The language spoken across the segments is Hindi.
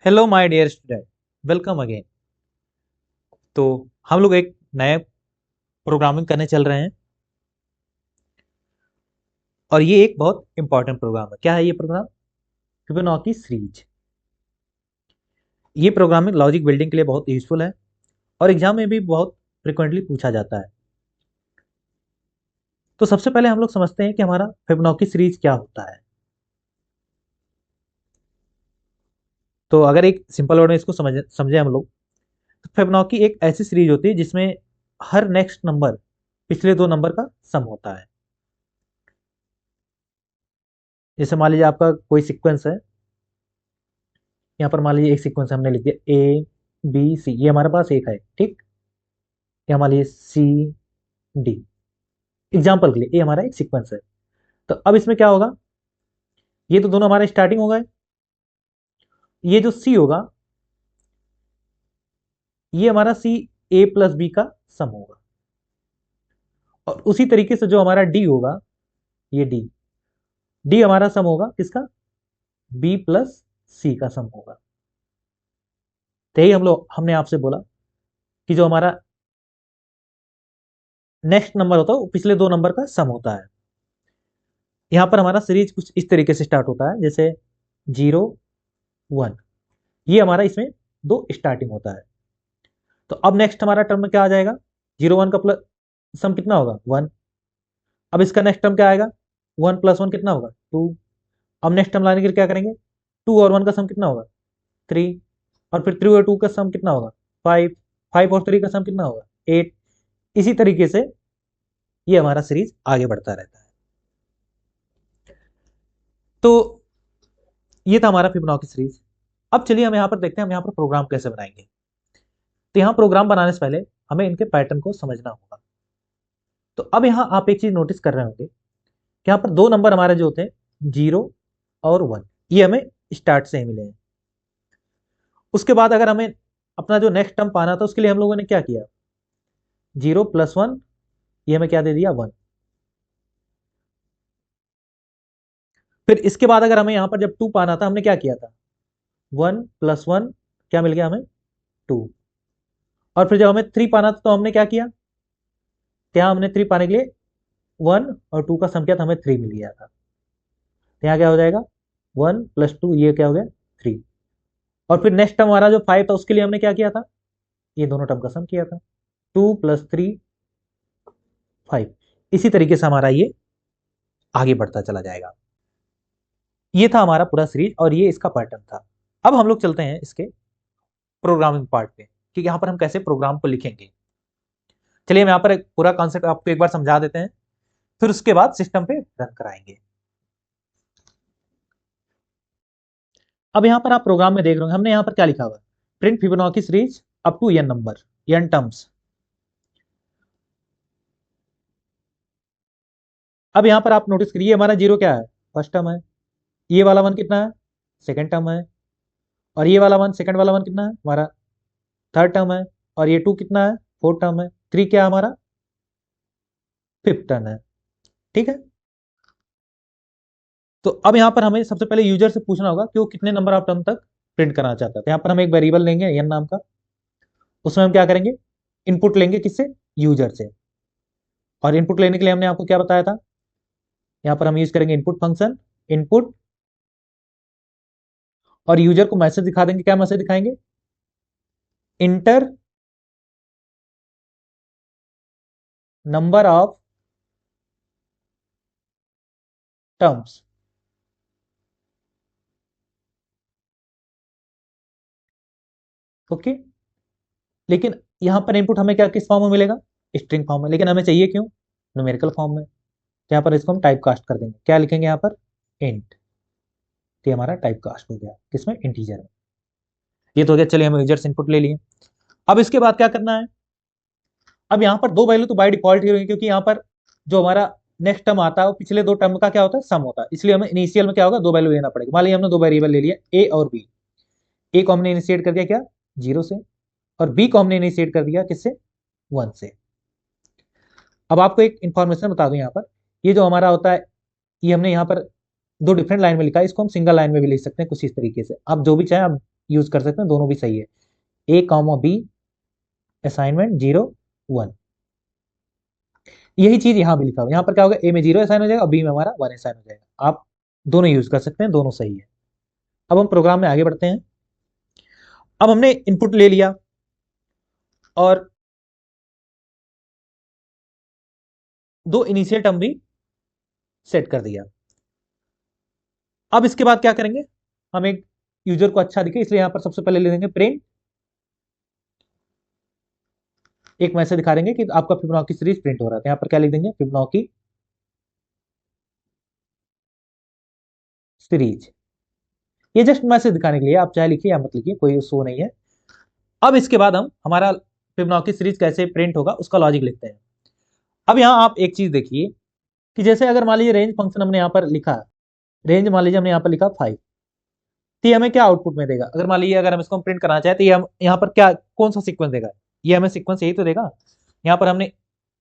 Hello my dear student, welcome again. तो हम लोग एक नए प्रोग्रामिंग करने चल रहे हैं और ये एक बहुत इंपॉर्टेंट प्रोग्राम है। क्या है ये प्रोग्राम? Fibonacci series. ये प्रोग्रामिंग लॉजिक बिल्डिंग के लिए बहुत यूजफुल है और एग्जाम में भी बहुत फ्रिक्वेंटली पूछा जाता है। तो सबसे पहले हम लोग समझते हैं कि हमारा फिबोनाची सीरीज क्या होता है। तो अगर एक सिंपल वर्ड में इसको समझे हम लोग, तो फिबोनाची एक ऐसी सीरीज होती है जिसमें हर नेक्स्ट नंबर पिछले दो नंबर का सम होता है। जैसे मान लीजिए आपका कोई सीक्वेंस है। यहाँ पर मान लीजिए एक सीक्वेंस हमने लिख दिया A B C, ये हमारे पास एक है, ठीक। यहाँ मान लीजिए C D। एग्जाम्पल के लिए ये हमारा एक सीक्वेंस है। तो अब इसमें क्या होगा, ये तो दोनों हमारे स्टार्टिंग हो गए। ये जो C होगा, ये हमारा C A+B का सम होगा। और उसी तरीके से जो हमारा D होगा, ये D हमारा सम होगा किसका? B+C का सम होगा। तो यही हमने आपसे बोला कि जो हमारा नेक्स्ट नंबर होता है वो पिछले दो नंबर का सम होता है। यहाँ पर हमारा सीरीज कुछ इस तरीके से स्टार्ट होता है, जैसे 0 1। ये हमारा इसमें दो स्टार्टिंग होता है। तो अब नेक्स्ट हमारा टर्म में क्या आ जाएगा? 0 1 का प्लस सम कितना होगा? 1। अब इसका नेक्स्ट टर्म क्या आएगा? 1 + 1 कितना होगा? 2। अब नेक्स्ट टर्म लाने के लिए क्या करेंगे? 2 और 1 का सम कितना होगा? 3। और फिर 3 और 2 का सम कितना होगा? 5। 5 और 3 का सम कितना होगा? 8। इसी तरीके से ये हमारा सीरीज आगे बढ़ता रहता है। तो ये था हमारा फिबोनाची सीरीज। अब चलिए हम यहाँ पर देखते हैं हम यहाँ पर प्रोग्राम कैसे बनाएंगे। तो यहाँ प्रोग्राम बनाने से पहले हमें इनके पैटर्न को समझना होगा। तो अब यहाँ आप एक चीज नोटिस कर रहे होंगे कि यहाँ पर दो नंबर हमारे जो होते हैं 0 और 1, ये हमें स्टार्ट से ही मिले हैं। उसके बाद अगर हमें अपना जो नेक्स्ट टर्म पाना था उसके लिए हम लोगों ने क्या किया? 0 + 1, ये हमें क्या दे दिया? 1। फिर इसके बाद अगर हमें यहाँ पर जब 2 पाना था हमने क्या किया था? 1 + 1 क्या मिल गया हमें? 2। और फिर जब हमें 3 पाना था तो हमने क्या किया? यहाँ हमने 3 पाने के लिए 1 और 2 का सम किया था, हमें 3 मिल गया था। तो यहाँ क्या हो जाएगा? 1 + 2, ये क्या हो गया? 3। और फिर नेक्स्ट टर्म हमारा जो 5 था उसके लिए हमने क्या किया था? ये दोनों टर्म का सम किया था। 2 + 3 5। इसी तरीके से हमारा ये आगे बढ़ता चला जाएगा। ये था हमारा पूरा सीरीज और ये इसका पैटर्न था। अब हम लोग चलते हैं इसके प्रोग्रामिंग पार्ट पे कि यहाँ पर हम कैसे प्रोग्राम को लिखेंगे। चलिए हम यहाँ पर एक पूरा कॉन्सेप्ट आपको एक बार समझा देते हैं, फिर उसके बाद सिस्टम पे रन कराएंगे। अब यहाँ पर आप प्रोग्राम में देख रहे होंगे हमने यहाँ पर क्या लिखा हुआ है? Print Fibonacci series up to n number, n terms. अब यहाँ पर आप नोटिस करिए हमारा 0 क्या है? फर्स्ट टर्म है। ये वाला 1 कितना है? सेकंड टर्म है। और ये वाला 1, सेकंड वाला 1 कितना है? हमारा थर्ड टर्म है। और ये 2 कितना है? फोर्थ टर्म है। 3 क्या है? हमारा फिफ्थ टर्म है। ठीक है। तो अब यहाँ पर हमें सबसे पहले यूजर से पूछना होगा कि वो कितने नंबर ऑफ टर्म तक प्रिंट करना चाहता है। तो यहाँ पर हम एक वेरिएबल लेंगे n नाम का। उसमें हम क्या करेंगे? इनपुट लेंगे किससे? यूजर से। और इनपुट लेने के लिए हमने आपको क्या बताया था? यहाँ पर हम यूज करेंगे इनपुट फंक्शन, इनपुट। और यूजर को मैसेज दिखा देंगे। क्या मैसेज दिखाएंगे? Inter number of terms. Okay. लेकिन यहां पर इनपुट हमें क्या किस फॉर्म में मिलेगा? स्ट्रिंग फॉर्म में। लेकिन हमें चाहिए क्यों? न्यूमेरिकल फॉर्म में। तो यहाँ पर इसको हम टाइप कास्ट कर देंगे। क्या लिखेंगे यहाँ पर? इंट। तो हमारा टाइप कास्ट हो गया किसमें? इंटीजर में। ये तो हो गया। चलिए हम यूजर से इनपुट ले लिए। अब इसके बाद क्या करना है? अब यहाँ पर दो वैल्यू तो बाय डिफॉल्ट ही होंगे क्योंकि यहाँ पर जो हमारा नेक्स्ट टर्म आता है वो पिछले दो टर्म का क्या होता है? सम होता है। इसलिए हमें इनिशियल में क्या होगा? दो वैल्यू लेना पड़ेगा। मान लीजिए हमने दो वेरिएबल ले लिया ए और बी। ए को हमने इनिशिएट कर दिया क्या? 0 से। और बी को हमने इनिशिएट कर दिया किससे? 1 से। अब आपको एक इंफॉर्मेशन बता दूं यहाँ पर, ये जो हमारा होता है, ये हमने यहाँ पर दो डिफरेंट लाइन में लिखा है। इसको हम सिंगल लाइन में भी लिख सकते हैं कुछ इस तरीके से। आप जो भी चाहें आप यूज कर सकते हैं, दोनों भी सही है। ए कॉमा बी असाइनमेंट 0 1, यही चीज यहां भी लिखा हुआ है। यहां पर क्या होगा, ए में 0 असाइन हो जाएगा और बी में हमारा 1 असाइन हो जाएगा। आप दोनों यूज कर सकते हैं, दोनों सही है। अब हम प्रोग्राम में आगे बढ़ते हैं। अब हमने इनपुट ले लिया और दो इनिशियल टर्म भी सेट कर दिया। अब इसके बाद क्या करेंगे, हम एक यूजर को अच्छा दिखे इसलिए यहां पर सबसे पहले ले लेंगे प्रिंट, एक मैसेज दिखा देंगे कि आपका फिबोनाची सीरीज प्रिंट हो रहा है। यहां पर क्या लिख देंगे, फिबोनाची सीरीज। ये जस्ट मैसेज दिखाने के लिए, आप चाहे लिखिए या मत लिखिए, कोई शो नहीं है। अब इसके बाद हम हमारा फिबोनाची सीरीज कैसे प्रिंट होगा उसका लॉजिक लिखते हैं। अब यहां आप एक चीज देखिए कि जैसे अगर मान लीजिए रेंज फंक्शन हमने यहां पर लिखा, रेंज मान लीजिए हमने यहां पर लिखा 5, तो ये हमें क्या आउटपुट में देगा। अगर मान लीजिए अगर हम इसको प्रिंट करना चाहे तो ये हम यहाँ पर क्या, कौन सा सीक्वेंस देगा, ये हमें सीक्वेंस यही तो देगा। यहाँ पर हमने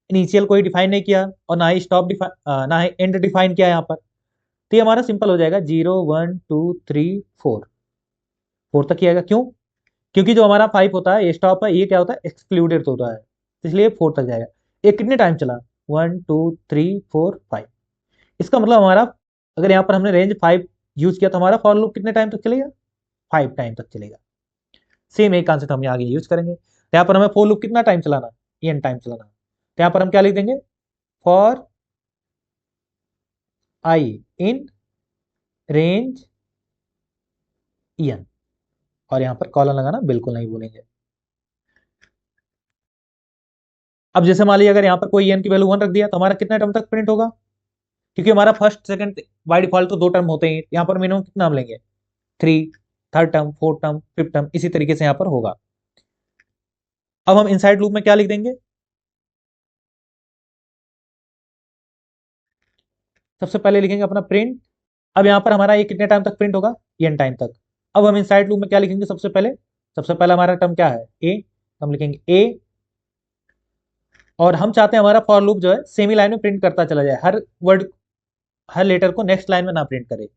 इनिशियल कोई डिफाइन नहीं किया और ना ही स्टॉप डिफाइन, ना ही एंड डिफाइन किया यहाँ पर, तो ये हमारा सिंपल हो जाएगा 0 1 2 3 4, 4 तक ही आएगा। क्यों, क्योंकि जो हमारा 5 होता है ये स्टॉप है, ये क्या होता है एक्सक्लूडेड होता है, इसलिए 4 तक जाएगा। ये कितने टाइम चला, 1 2 3 4 5। इसका मतलब हमारा, अगर यहाँ पर हमने रेंज 5 यूज किया तो हमारा फॉर लूप कितने टाइम तक चलेगा, 5 टाइम तक चलेगा। सेम एक कॉन्सेप्ट हम आगे यूज करेंगे। तो यहाँ पर हमें फॉर लूप कितना टाइम चलाना, एन टाइम चलाना। तो यहाँ पर हम क्या लिख देंगे, for I in range N, और यहाँ पर कॉलन लगाना बिल्कुल नहीं भूलेंगे। अब जैसे मान लीजिए अगर यहाँ पर कोई एन की वैल्यू 1 रख दिया तो हमारा कितना टर्म तक प्रिंट होगा, क्योंकि हमारा फर्स्ट सेकंड बाय डिफॉल्ट तो 2 टर्म होते हैं, यहाँ पर मिनिमम कितना हम लेंगे 3, third term, fourth term, fifth term, इसी तरीके से यहाँ पर होगा। अब हम इनसाइड लूप में क्या लिख देंगे, सबसे पहले लिखेंगे अपना प्रिंट। अब यहाँ पर हमारा ये कितने टाइम तक प्रिंट होगा, एन टाइम तक। अब हम इनसाइड लूप में क्या लिखेंगे, सबसे पहले, सबसे पहला हमारा टर्म क्या है ए, हम लिखेंगे ए। और हम चाहते हैं हमारा फॉर लूप जो है सेमी लाइन में प्रिंट करता चला जाए, हर वर्ड, हर लेटर को नेक्स्ट लाइन में ना प्रिंट करे।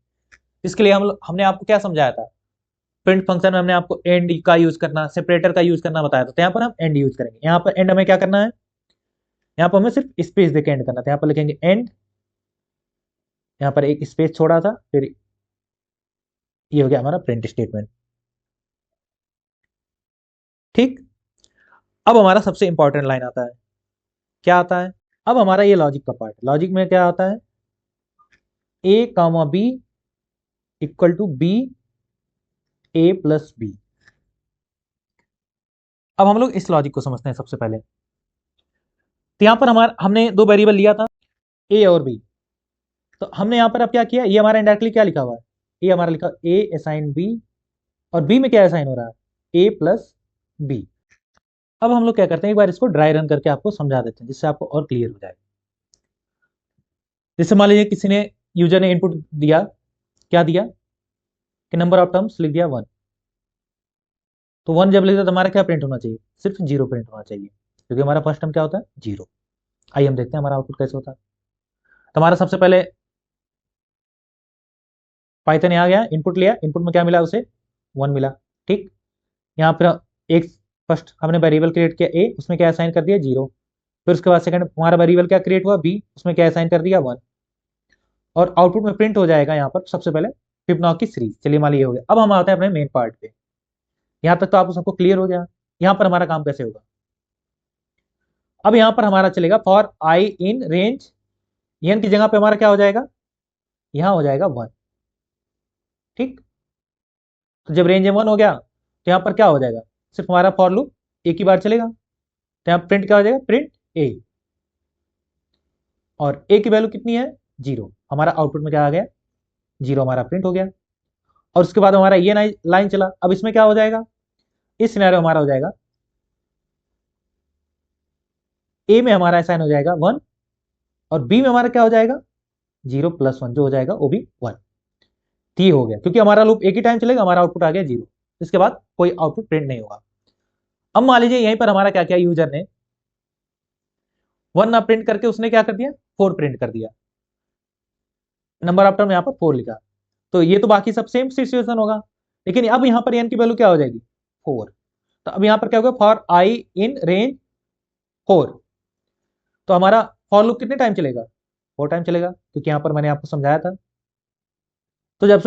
इसके लिए हमने आपको क्या समझाया था, प्रिंट फंक्शन में हमने आपको एंड का यूज करना, सेपरेटर का यूज करना बताया था। तो यहाँ पर हम एंड यूज करेंगे। यहाँ पर एंड हमें क्या करना है, यहाँ पर हमें सिर्फ स्पेस देके एंड करना था। यहाँ पर लिखेंगे एंड, यहाँ पर एक स्पेस छोड़ा था, फिर ये हो गया हमारा प्रिंट स्टेटमेंट। ठीक, अब हमारा सबसे इंपॉर्टेंट लाइन आता है, क्या आता है, अब हमारा ये लॉजिक का पार्ट। लॉजिक में क्या आता है, A comma B equal to B A plus B. अब हम लोग इस लॉजिक को समझते हैं सबसे पहले। तो यहां पर हमारा, हमने दो वेरिएबल लिया था ए और बी, तो हमने यहां पर अब क्या किया, ये हमारा इंडायरेक्टली क्या लिखा हुआ है, ए हमारा लिखा ए असाइन बी, और बी में क्या असाइन हो रहा है ए प्लस बी। अब हम लोग क्या करते हैं, एक बार इसको ड्राई रन करके आपको समझा देते हैं जिससे आपको और क्लियर हो जाए। जैसे मान लीजिए किसी ने, यूजर ने इनपुट दिया, क्या दिया कि नंबर ऑफ टर्म्स लिख दिया 1, तो 1 जब लिख दिया तो हमारा क्या प्रिंट होना चाहिए, सिर्फ 0 प्रिंट होना चाहिए, क्योंकि हमारा फर्स्ट टर्म क्या होता है 0। आइए हम देखते हैं हमारा आउटपुट कैसे होता है। तो हमारा सबसे पहले पाइथन आ गया, इनपुट लिया, इनपुट में क्या मिला उसे 1 मिला। ठीक, यहाँ पर एक फर्स्ट हमने वेरिएबल क्रिएट किया ए, उसमें क्या असाइन कर दिया 0। फिर उसके बाद सेकंड हमारा वेरिएबल क्या क्रिएट हुआ बी, उसमें क्या असाइन कर दिया 1, और आउटपुट में प्रिंट हो जाएगा यहाँ पर सबसे पहले फिबोनाची सीरीज। चलिए मान लीजिए ये हो गया। अब हम आते हैं अपने मेन पार्ट पे। यहाँ तक तो आपको सबको क्लियर हो गया, यहाँ पर हमारा काम कैसे होगा। अब यहाँ पर हमारा चलेगा for I in range N की जगह पे हमारा क्या हो जाएगा, यहाँ हो जाएगा 1। ठीक, तो जब रेंज 1 हो गया तो यहाँ पर क्या हो जाएगा, सिर्फ हमारा फॉर लूप एक ही बार चलेगा। तो यहाँ प्रिंट क्या हो जाएगा, प्रिंट ए, और ए की वैल्यू कितनी है 0। हमारा आउटपुट में क्या आ गया 0, हमारा प्रिंट हो गया। और उसके बाद हमारा ये लाइन चला। अब इसमें क्या हो जाएगा, इस सिनेरियो हमारा हो जाएगा ए में हमारा असाइन हो जाएगा 1, और बी में हमारा क्या हो जाएगा 0 प्लस 1, जो हो जाएगा वो भी 1। तो ये हो गया, क्योंकि हमारा लूप एक ही टाइम चलेगा, हमारा आउटपुट आ गया 0। इसके बाद कोई आउटपुट प्रिंट नहीं होगा। अब मान लीजिए यहीं पर हमारा क्या किया, यूजर ने 1 ना प्रिंट करके उसने क्या कर दिया 4 प्रिंट कर दिया, नंबर ऑफ टर्म यहाँ पर 4 लिखा। तो ये तो बाकी सब सेम सिचुएशन होगा, लेकिन अब यहाँ पर n की वैल्यू क्या हो जाएगी 4। तो अब यहाँ पर क्या होगा फॉर आई इन रेंज 4, तो हमारा फॉर लूप कितने टाइम चलेगा 4 टाइम चलेगा, क्योंकि यहाँ पर मैंने आपको समझाया था। तो जब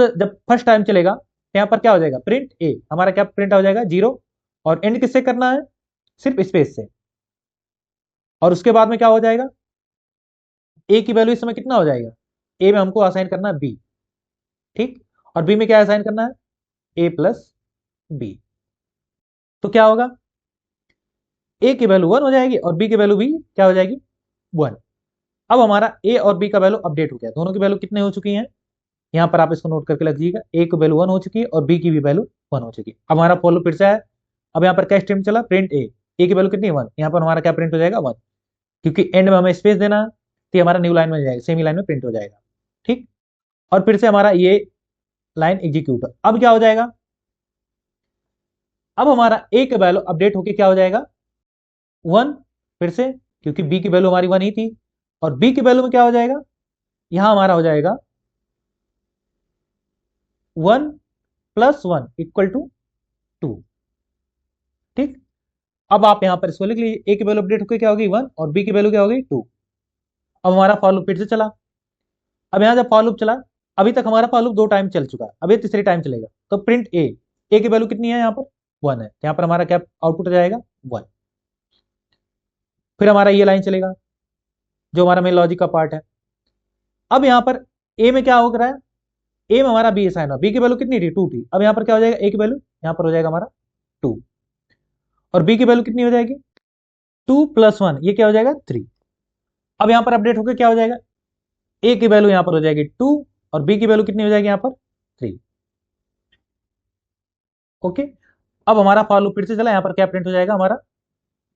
फर्स्ट टाइम चलेगा तो यहाँ पर क्या हो जाएगा प्रिंट ए, हमारा क्या प्रिंट हो जाएगा 0, और एंड किससे करना है सिर्फ स्पेस से। और उसके बाद में क्या हो जाएगा ए की वैल्यू इस समय कितना हो जाएगा, ए में हमको असाइन करना है बी, ठीक, और बी में क्या असाइन करना है ए प्लस बी। तो क्या होगा ए की वैल्यू 1 हो जाएगी और बी की वैल्यू भी क्या हो जाएगी 1। अब हमारा ए और बी का वैल्यू अपडेट हो गया, दोनों की वैल्यू कितने हो चुकी हैं, यहाँ पर आप इसको नोट करके लग जाइएगा, ए की वैल्यू 1 हो चुकी है और बी की भी वैल्यू 1 हो चुकी है। अब हमारा फॉलो फिर से है, अब यहाँ पर क्या स्ट्रीम चला प्रिंट ए की वैल्यू कितनी 1, यहाँ पर हमारा क्या प्रिंट हो जाएगा 1, क्योंकि एंड में हमें स्पेस देना है, तो हमारा न्यू लाइन में जाएगा, सेमी लाइन में प्रिंट हो जाएगा, ठीक। और फिर से हमारा ये लाइन एग्जीक्यूट, अब क्या हो जाएगा, अब हमारा ए का वैल्यू अपडेट होके क्या हो जाएगा 1 फिर से, क्योंकि बी की वैल्यू हमारी 1 ही थी, और बी की वैल्यू में क्या हो जाएगा यहां हमारा हो जाएगा 1 प्लस 1 इक्वल टू 2, ठीक। अब आप यहां पर इसको लिख लीजिए, ए की वैल्यू अपडेट होकर क्या होगी 1 और बी की वैल्यू क्या होगी 2। अब हमारा फॉर लूप फिर से चला, अब यहां जब फॉर लूप चला, अभी तक हमारा फॉर लूप 2 टाइम चल चुका है, अब ये तीसरी टाइम चलेगा, तो प्रिंट ए की वैल्यू कितनी है यहाँ पर 1 है, यहाँ पर हमारा क्या आउटपुट आ जाएगा 1। फिर हमारा ये लाइन चलेगा जो हमारा मेन लॉजिक का पार्ट है। अब यहाँ पर ए में क्या हो रहा है, ए में हमारा बी असाइन हुआ, बी की वैल्यू कितनी थी 2 थी, अब यहाँ पर क्या हो जाएगा ए की वैल्यू यहाँ पर हो जाएगा हमारा 2, और बी की वैल्यू कितनी हो जाएगी 2 प्लस 1 ये क्या हो जाएगा 3। अब यहाँ पर अपडेट होकर क्या हो जाएगा ए की वैल्यू यहाँ पर हो जाएगी 2 और बी की वैल्यू कितनी हो जाएगी यहाँ पर 3, ओके। अब हमारा फॉर लूप फिर से चला, यहाँ पर क्या प्रिंट हो जाएगा हमारा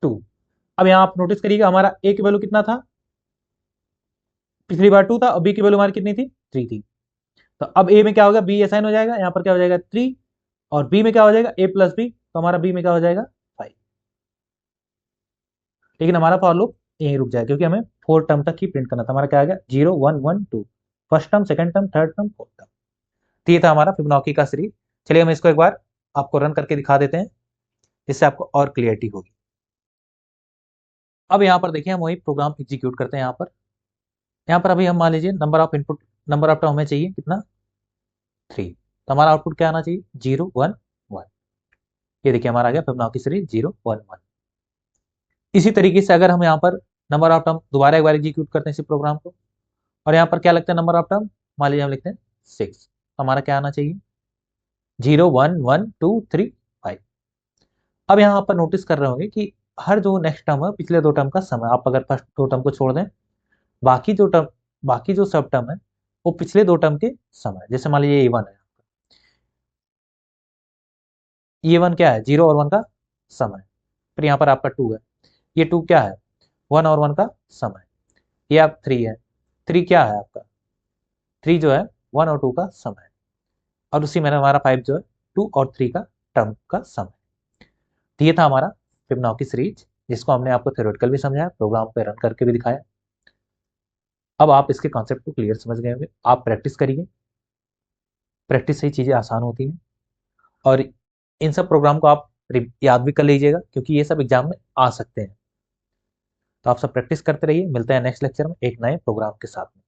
2। अब यहाँ आप नोटिस करिएगा हमारा ए की वैल्यू कितना था पिछली बार 2 था, और बी की वैल्यू हमारी कितनी थी 3 थी। तो अब ए में क्या होगा बी असाइन हो जाएगा, यहाँ पर क्या हो जाएगा 3, और बी में क्या हो जाएगा ए प्लस बी, तो हमारा बी में क्या हो जाएगा 5। लेकिन हमारा फॉर लूप यहीं रुक जाएगा, क्योंकि हमें 4 टर्म तक ही प्रिंट करना था, हमारा क्या आ गया 0 1 1 2, first term second term third term fourth term. तो ये था हमारा फिबोनाची का सीरीज। चलिए हम इसको एक बार आपको रन करके दिखा देते हैं, जिससे आपको और क्लियरिटी होगी। अब यहाँ पर देखिए हम वही प्रोग्राम एग्जीक्यूट करते हैं। यहाँ पर अभी हम मान लीजिए number of input, number of term हमें चाहिए कितना 3, तो हमारा आउटपुट क्या आना चाहिए 0 1 1। ये देखिए हमारा आ गया फिबोनाची सीरीज 0 1 1। इसी तरीके से अगर हम यहाँ पर नंबर ऑफ टर्म दोबारा एक बार एग्जीक्यूट करते हैं इसी प्रोग्राम को, और यहाँ पर क्या लगता है नंबर ऑफ टर्म, मान लीजिए हम लिखते हैं 6, तो हमारा क्या आना चाहिए 0 1 1 2 3 5। अब यहाँ पर नोटिस कर रहे होंगे कि हर जो नेक्स्ट टर्म है पिछले 2 टर्म का समय, आप अगर फर्स्ट 2 टर्म को छोड़ दें, बाकी जो टर्म, बाकी जो सब टर्म है वो पिछले 2 टर्म के समय। जैसे मान लीजिए A1 है, A1 क्या है 0 और 1 का समय, फिर यहाँ पर आपका 2 है, ये 2 क्या है 1 और 1 का समय, ये आप 3 है, 3 क्या है आपका 3 जो है 1 और 2 का समय, और उसी में हमारा 5 जो है 2 और 3 का टर्म का समय। तो ये था हमारा फिबोनाची सीरीज, जिसको हमने आपको थ्योरेटिकल भी समझाया, प्रोग्राम पे रन करके भी दिखाया। अब आप इसके कॉन्सेप्ट को क्लियर समझ गए होंगे, आप प्रैक्टिस करिए, प्रैक्टिस से ही चीज़ें आसान होती हैं, और इन सब प्रोग्राम को आप याद भी कर लीजिएगा, क्योंकि ये सब एग्जाम में आ सकते हैं। तो आप सब प्रैक्टिस करते रहिए, मिलते हैं नेक्स्ट लेक्चर में एक नए प्रोग्राम के साथ में।